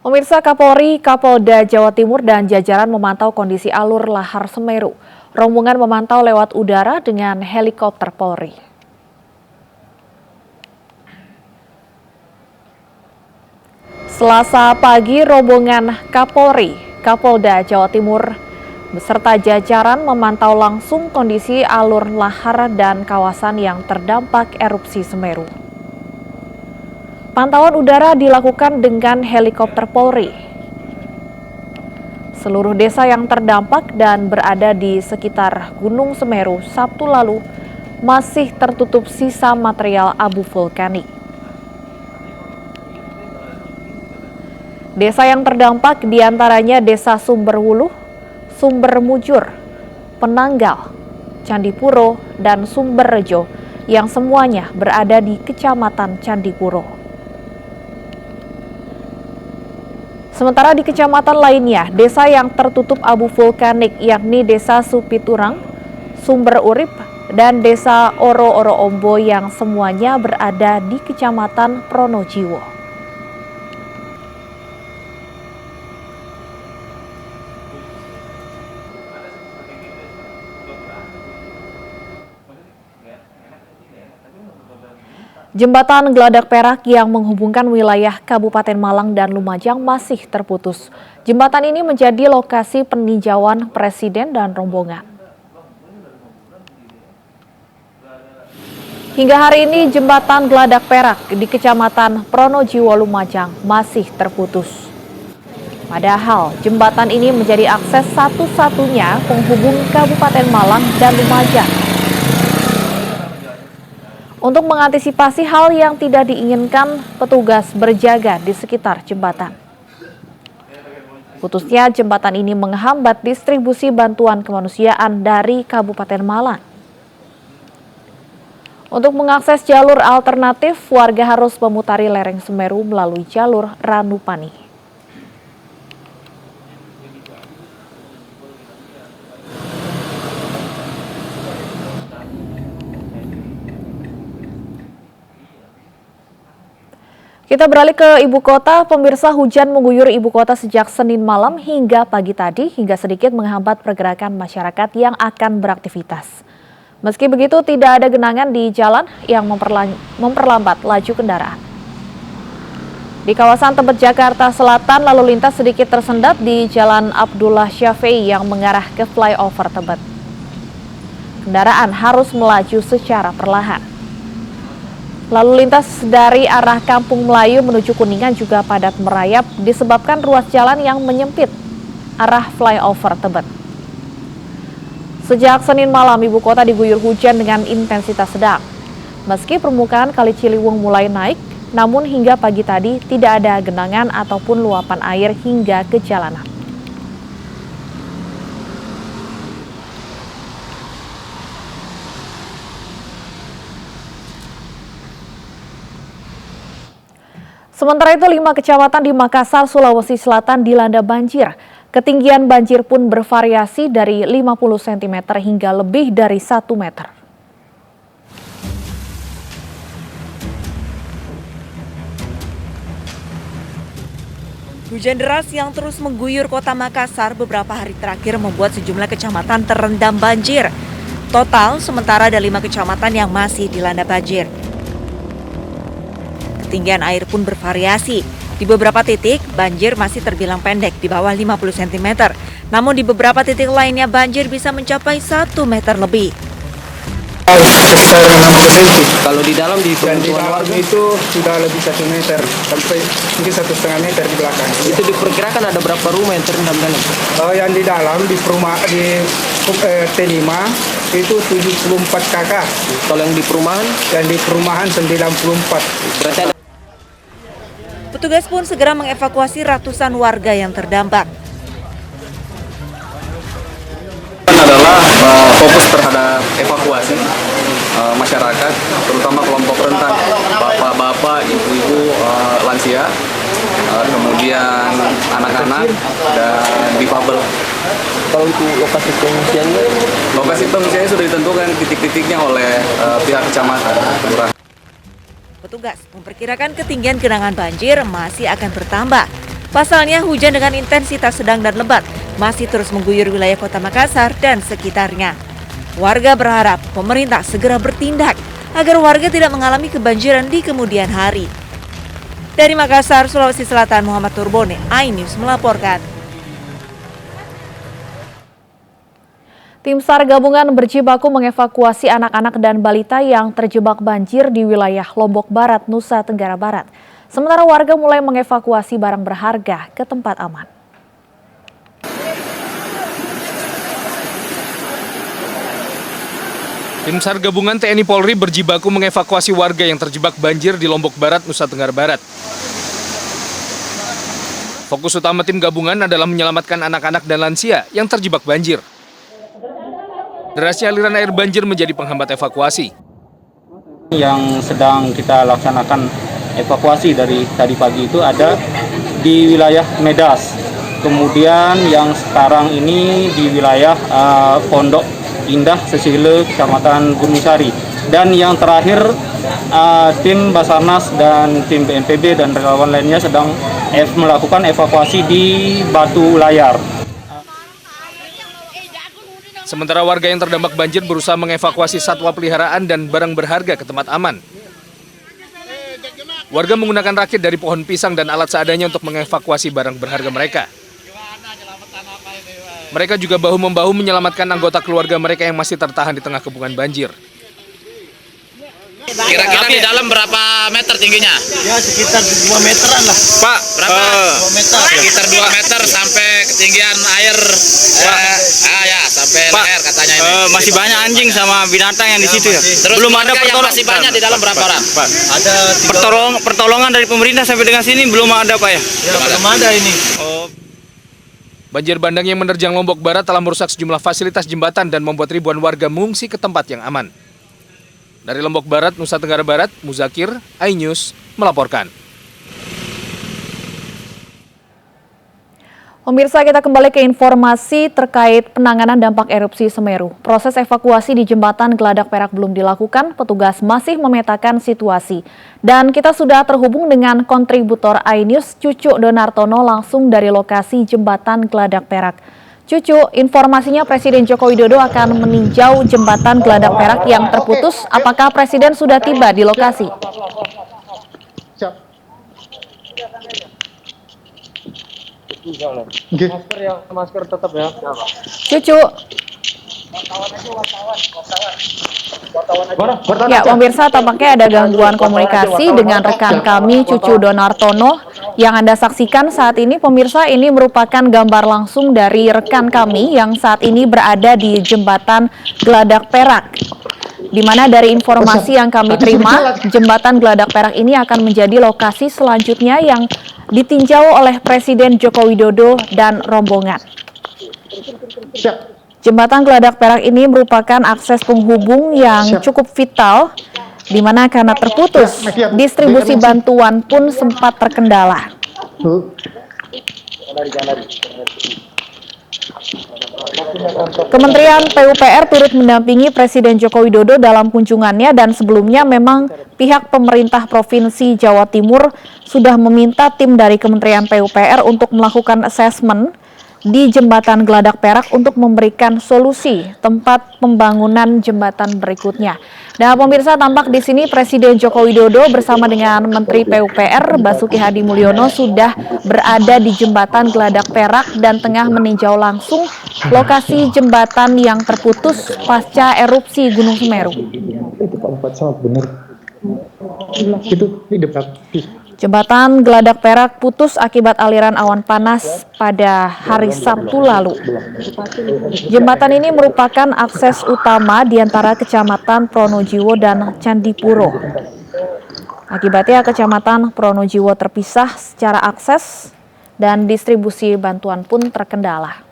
Pemirsa, Kapolri, Kapolda Jawa Timur dan jajaran memantau kondisi alur lahar Semeru. Rombongan memantau lewat udara dengan helikopter Polri. Selasa pagi, rombongan Kapolri, Kapolda Jawa Timur beserta jajaran memantau langsung kondisi alur lahar dan kawasan yang terdampak erupsi Semeru. Pantauan udara dilakukan dengan helikopter Polri. Seluruh desa yang terdampak dan berada di sekitar Gunung Semeru Sabtu lalu masih tertutup sisa material abu vulkanik. Desa yang terdampak diantaranya Desa Sumberwuluh, Sumbermujur, Penanggal, Candipuro, dan Sumberrejo yang semuanya berada di Kecamatan Candipuro. Sementara di kecamatan lainnya, desa yang tertutup abu vulkanik yakni Desa Supiturang, Sumber Urip, dan Desa Oro-Oro Ombo yang semuanya berada di Kecamatan Pronojiwo. Jembatan Geladak Perak yang menghubungkan wilayah Kabupaten Malang dan Lumajang masih terputus. Jembatan ini menjadi lokasi peninjauan Presiden dan rombongan. Hingga hari ini jembatan Geladak Perak di Kecamatan Pronojiwo Lumajang masih terputus. Padahal jembatan ini menjadi akses satu-satunya penghubung Kabupaten Malang dan Lumajang. Untuk mengantisipasi hal yang tidak diinginkan, petugas berjaga di sekitar jembatan. Putusnya jembatan ini menghambat distribusi bantuan kemanusiaan dari Kabupaten Malang. Untuk mengakses jalur alternatif, warga harus memutari lereng Semeru melalui jalur Ranupani. Kita beralih ke ibu kota. Pemirsa, hujan mengguyur ibu kota sejak Senin malam hingga pagi tadi hingga sedikit menghambat pergerakan masyarakat yang akan beraktivitas. Meski begitu, tidak ada genangan di jalan yang memperlambat laju kendaraan. Di kawasan Tebet, Jakarta Selatan, lalu lintas sedikit tersendat di Jalan Abdullah Syafi'i yang mengarah ke flyover Tebet. Kendaraan harus melaju secara perlahan. Lalu lintas dari arah Kampung Melayu menuju Kuningan juga padat merayap disebabkan ruas jalan yang menyempit arah flyover Tebet. Sejak Senin malam, ibu kota diguyur hujan dengan intensitas sedang. Meski permukaan Kali Ciliwung mulai naik, namun hingga pagi tadi tidak ada genangan ataupun luapan air hingga ke jalanan. Sementara itu, 5 kecamatan di Makassar, Sulawesi Selatan dilanda banjir. Ketinggian banjir pun bervariasi dari 50 cm hingga lebih dari 1 meter. Hujan deras yang terus mengguyur kota Makassar beberapa hari terakhir membuat sejumlah kecamatan terendam banjir. Total, sementara ada 5 kecamatan yang masih dilanda banjir. Ketinggian air pun bervariasi. Di beberapa titik, banjir masih terbilang pendek di bawah 50 cm. Namun di beberapa titik lainnya banjir bisa mencapai 1 meter lebih. Sekitar 60 cm. Kalau di dalam Dan di dalam itu sudah lebih 1 meter sampai mungkin 1,5 meter di belakang. itu diperkirakan ada berapa rumah yang terendam dalam? Yang di dalam di T5 itu 74 kakak. Kalau yang di perumahan? Dan di perumahan 94. Berarti ada. Petugas pun segera mengevakuasi ratusan warga yang terdampak. Adalah fokus terhadap evakuasi masyarakat, terutama kelompok rentan, bapak-bapak, ibu-ibu, lansia, kemudian anak-anak dan difabel. Kalau itu lokasi pengungsiannya? Lokasi pengungsiannya sudah ditentukan titik-titiknya oleh pihak kecamatan, kelurahan. Petugas memperkirakan ketinggian genangan banjir masih akan bertambah. Pasalnya, hujan dengan intensitas sedang dan lebat masih terus mengguyur wilayah Kota Makassar dan sekitarnya. Warga berharap pemerintah segera bertindak agar warga tidak mengalami kebanjiran di kemudian hari. Dari Makassar, Sulawesi Selatan, Muhammad Turbone, iNews melaporkan. Tim SAR gabungan berjibaku mengevakuasi anak-anak dan balita yang terjebak banjir di wilayah Lombok Barat, Nusa Tenggara Barat. Sementara warga mulai mengevakuasi barang berharga ke tempat aman. Tim SAR gabungan TNI Polri berjibaku mengevakuasi warga yang terjebak banjir di Lombok Barat, Nusa Tenggara Barat. Fokus utama tim gabungan adalah menyelamatkan anak-anak dan lansia yang terjebak banjir. Derasnya aliran air banjir menjadi penghambat evakuasi. Yang sedang kita laksanakan evakuasi dari tadi pagi itu ada di wilayah Medas. Kemudian yang sekarang ini di wilayah Pondok Indah, Sesile, Kecamatan Gunung Sari. Dan yang terakhir tim Basarnas dan tim BNPB dan relawan lainnya sedang melakukan evakuasi di Batu Layar. Sementara warga yang terdampak banjir berusaha mengevakuasi satwa peliharaan dan barang berharga ke tempat aman. Warga menggunakan rakit dari pohon pisang dan alat seadanya untuk mengevakuasi barang berharga mereka. Mereka juga bahu-membahu menyelamatkan anggota keluarga mereka yang masih tertahan di tengah kepungan banjir. Kira-kira di dalam berapa meter tingginya? Ya sekitar 2 meteran lah. Pak, berapa? 2 meter. Sekitar 2 meter sampai ketinggian air. Sampai leher katanya ini. Masih banyak anjing sama binatang yang di situ ya. Terus belum ada pertolongan. Masih banyak di dalam berapa orang? Ada pertolongan dari pemerintah sampai dengan sini belum ada Pak ya? Ya, belum ada ini. Banjir bandang yang menerjang Lombok Barat telah merusak sejumlah fasilitas jembatan dan membuat ribuan warga mengungsi ke tempat yang aman. Dari Lombok Barat, Nusa Tenggara Barat, Muzakir, iNews melaporkan. Pemirsa, kita kembali ke informasi terkait penanganan dampak erupsi Semeru. Proses evakuasi di jembatan Geladak Perak belum dilakukan, petugas masih memetakan situasi. Dan kita sudah terhubung dengan kontributor iNews, Cucu Donartono, langsung dari lokasi jembatan Geladak Perak. Cucu, informasinya Presiden Joko Widodo akan meninjau jembatan Geladak Perak yang terputus. Apakah Presiden sudah tiba di lokasi? Masker tetap ya. Cucu. Ya, pemirsa, tampaknya ada gangguan komunikasi dengan rekan kami, Cucu Donartono. Yang Anda saksikan saat ini, pemirsa, ini merupakan gambar langsung dari rekan kami yang saat ini berada di jembatan Geladak Perak. Di mana dari informasi yang kami terima, jembatan Geladak Perak ini akan menjadi lokasi selanjutnya yang ditinjau oleh Presiden Joko Widodo dan rombongan. Jembatan Geladak Perak ini merupakan akses penghubung yang cukup vital, di mana karena terputus, distribusi bantuan pun sempat terkendala. Kementerian PUPR turut mendampingi Presiden Joko Widodo dalam kunjungannya, dan sebelumnya memang pihak pemerintah Provinsi Jawa Timur sudah meminta tim dari Kementerian PUPR untuk melakukan asesmen di jembatan Geladak Perak untuk memberikan solusi tempat pembangunan jembatan berikutnya. Nah, pemirsa, tampak di sini Presiden Joko Widodo bersama dengan Menteri PUPR Basuki Hadi Mulyono sudah berada di jembatan Geladak Perak dan tengah meninjau langsung lokasi jembatan yang terputus pasca erupsi Gunung Semeru. Jembatan Geladak Perak putus akibat aliran awan panas pada hari Sabtu lalu. Jembatan ini merupakan akses utama di antara Kecamatan Pronojiwo dan Candipuro. Akibatnya Kecamatan Pronojiwo terpisah secara akses dan distribusi bantuan pun terkendala.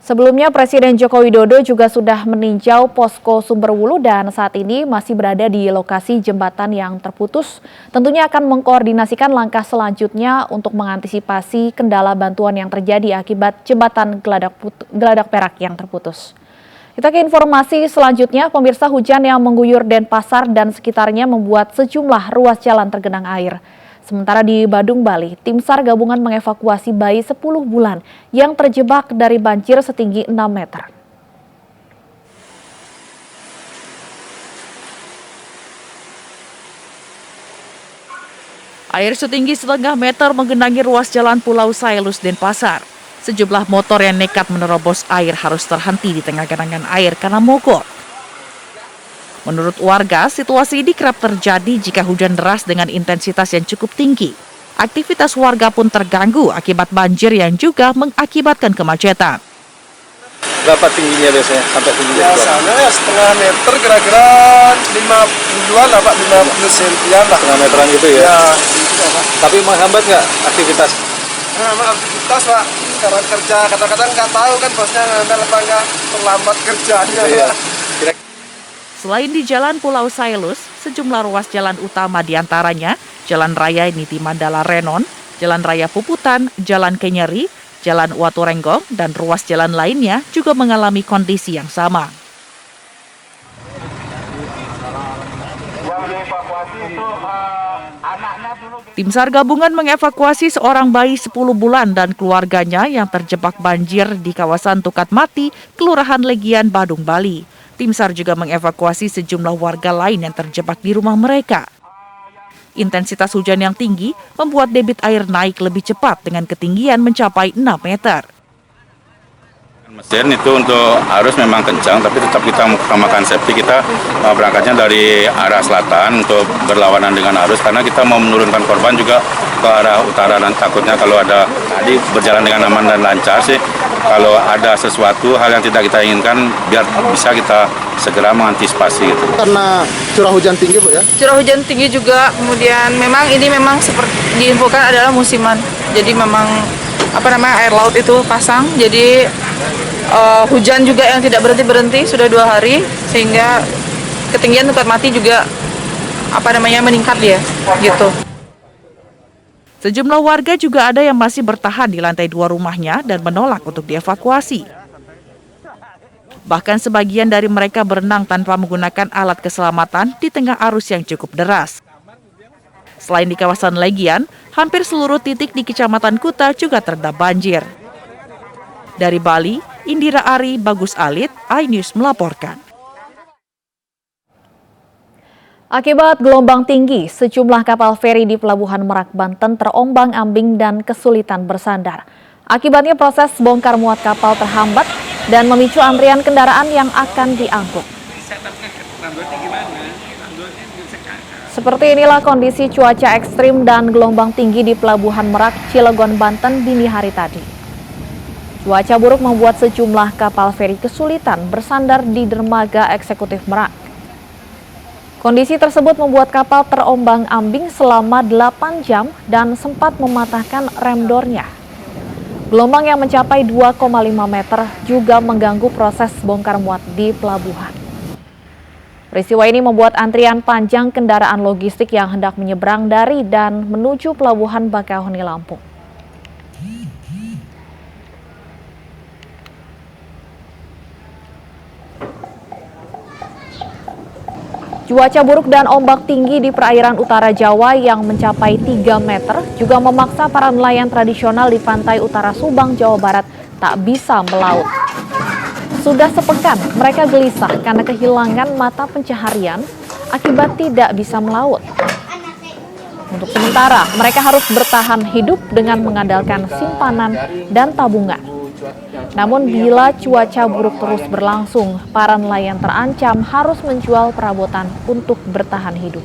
Sebelumnya Presiden Joko Widodo juga sudah meninjau posko Sumberwulu dan saat ini masih berada di lokasi jembatan yang terputus. Tentunya akan mengkoordinasikan langkah selanjutnya untuk mengantisipasi kendala bantuan yang terjadi akibat jembatan Geladak Perak yang terputus. Kita ke informasi selanjutnya, pemirsa, hujan yang mengguyur Denpasar dan sekitarnya membuat sejumlah ruas jalan tergenang air. Sementara di Badung, Bali, tim SAR gabungan mengevakuasi bayi 10 bulan yang terjebak dari banjir setinggi 6 meter. Air setinggi setengah meter menggenangi ruas jalan Pulau Sailus, Denpasar. Sejumlah motor yang nekat menerobos air harus terhenti di tengah genangan air karena mogok. Menurut warga, situasi ini kerap terjadi jika hujan deras dengan intensitas yang cukup tinggi. Aktivitas warga pun terganggu akibat banjir yang juga mengakibatkan kemacetan. Berapa tingginya biasanya? Sampai tingginya Biasanya ya setengah meter, kira-kira 50-an lah Pak, 50 sentian lah. setengah meteran gitu ya? Ya, Tapi menghambat nggak aktivitas? memang aktivitas Pak, sekarang kerja kadang-kadang nggak tahu kan bosnya ngambil apa nggak, terlambat kerjanya. Iya. Selain di Jalan Pulau Sailus, sejumlah ruas jalan utama diantaranya Jalan Raya Niti Mandala Renon, Jalan Raya Puputan, Jalan Kenyeri, Jalan Waturenggong, dan ruas jalan lainnya juga mengalami kondisi yang sama. Tim SAR gabungan mengevakuasi seorang bayi 10 bulan dan keluarganya yang terjebak banjir di kawasan Tukat Mati, Kelurahan Legian, Badung, Bali. Tim SAR juga mengevakuasi sejumlah warga lain yang terjebak di rumah mereka. Intensitas hujan yang tinggi membuat debit air naik lebih cepat dengan ketinggian mencapai 6 meter. Mesin itu untuk arus memang kencang, tapi tetap kita mengutamakan safety. Kita berangkatnya dari arah selatan untuk berlawanan dengan arus, karena kita mau menurunkan korban juga ke arah utara, dan takutnya kalau ada tadi berjalan dengan aman dan lancar sih. Kalau ada sesuatu hal yang tidak kita inginkan, biar bisa kita segera mengantisipasi gitu. Karena curah hujan tinggi Bu ya? Curah hujan tinggi juga, kemudian ini memang seperti diinfokan adalah musiman. Jadi memang air laut itu pasang, jadi hujan juga yang tidak berhenti sudah 2 hari, sehingga ketinggian Tukat Mati juga meningkat dia gitu. Sejumlah warga juga ada yang masih bertahan di lantai 2 rumahnya dan menolak untuk dievakuasi. Bahkan sebagian dari mereka berenang tanpa menggunakan alat keselamatan di tengah arus yang cukup deras. Selain di kawasan Legian, hampir seluruh titik di Kecamatan Kuta juga terendam banjir. Dari Bali, Indira Ari, Bagus Alit, iNews melaporkan. Akibat gelombang tinggi, sejumlah kapal feri di Pelabuhan Merak, Banten terombang-ambing dan kesulitan bersandar. Akibatnya proses bongkar muat kapal terhambat dan memicu antrian kendaraan yang akan diangkut. Seperti inilah kondisi cuaca ekstrim dan gelombang tinggi di Pelabuhan Merak, Cilegon, Banten dini hari tadi. Cuaca buruk membuat sejumlah kapal feri kesulitan bersandar di dermaga eksekutif Merak. Kondisi tersebut membuat kapal terombang-ambing selama 8 jam dan sempat mematahkan rem dornya. Gelombang yang mencapai 2,5 meter juga mengganggu proses bongkar muat di pelabuhan. Peristiwa ini membuat antrian panjang kendaraan logistik yang hendak menyeberang dari dan menuju Pelabuhan Bakauheni, Lampung. Cuaca buruk dan ombak tinggi di perairan utara Jawa yang mencapai 3 meter juga memaksa para nelayan tradisional di pantai utara Subang, Jawa Barat tak bisa melaut. Sudah sepekan mereka gelisah karena kehilangan mata pencaharian akibat tidak bisa melaut. Untuk sementara, mereka harus bertahan hidup dengan mengandalkan simpanan dan tabungan. Namun bila cuaca buruk terus berlangsung, para nelayan terancam harus menjual perabotan untuk bertahan hidup.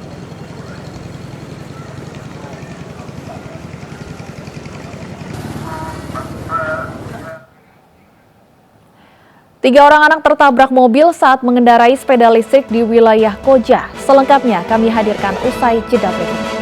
Tiga orang anak tertabrak mobil saat mengendarai sepeda listrik di wilayah Koja. Selengkapnya kami hadirkan usai jeda berikut.